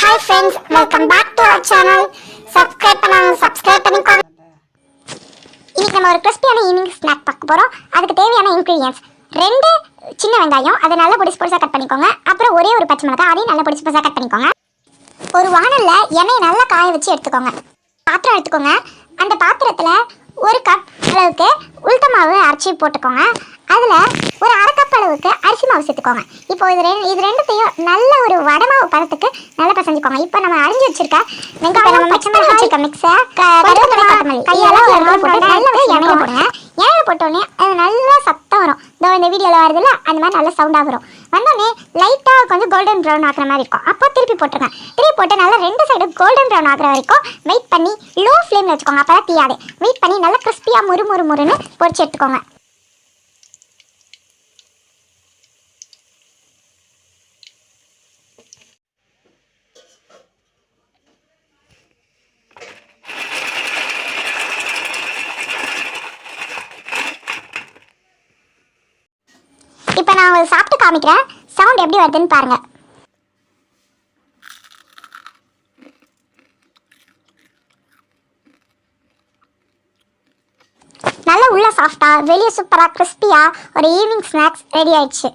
Hi friends, welcome back to our channel. Subscribe பண்ணிக்கோங்க. இன்னைக்கு நம்ம ஒரு கிறிஸ்பியான ஈவினிங் ஸ்நாக் பார்க்க போறோம். அதுக்கு தேவையான இன்கிரிடியன்ட்ஸ் 2 சின்ன வெங்காயம், அதை நல்லா பொடிசா கட் பண்ணிக்கோங்க. அப்புறம் ஒரே ஒரு பச்சை மிளகாய், அதையும் நல்லா பொடிசா கட் பண்ணிக்கோங்க. ஒரு வாணல்ல எண்ணெயை நல்லா காய வச்சு எடுத்துக்கோங்க. பாத்திரம் எடுத்துக்கோங்க. அந்த பாத்திரத்துல ஒரு கப் அளவுக்கு உளுத்த மாவு அரைச்சி போட்டுக்கோங்க. அதில் ஒரு அரை கப் அளவுக்கு அரிசி மாவு சேர்த்துக்கோங்க. இப்போ இது ரெண்டுத்தையும் நல்ல ஒரு வடை மாவு பதத்துக்கு நல்லா பசஞ்சிக்கோங்க. இப்போ நம்ம அரிஞ்சு வச்சிருக்க வெங்காயம், பச்சை மிளகாய் வச்சிருக்க மிக்ஸை கையால் எண்ணெயை போடுங்க. எண்ணெயை போட்டோடனே அது நல்லா சத்தம் வரும். இந்த வீடியோவில் வருதுல்ல, அந்த மாதிரி நல்லா சவுண்டாக வரும். வந்தோடனே லைட்டாக கொஞ்சம் கோல்டன் ப்ரௌன் ஆகிற மாதிரி இருக்கும். அப்போ திருப்பி போட்டுருங்க. திருப்பி போட்டு நல்லா 2 சைடும் கோல்டன் ப்ரௌன் ஆகிற வரைக்கும் வெயிட் பண்ணி லோ ஃப்ளேமில் வச்சுக்கோங்க. அப்போ தான் தீயாது. வெயிட் பண்ணி நல்லா கிறிஸ்பியாக முறுமுறுன்னு பொரிச்சு எடுத்துக்கோங்க. இப்போ நான் உங்களுக்கு சாப்பிட்டு காமிக்கிறேன். சவுண்ட் எப்படி வருதுன்னு பாருங்க. நல்லா உள்ள சாஃப்டா, வெளியே சூப்பரா கிறிஸ்பியா ஒரு ஈவினிங் ஸ்நாக்ஸ் ரெடி ஆயிடுச்சு.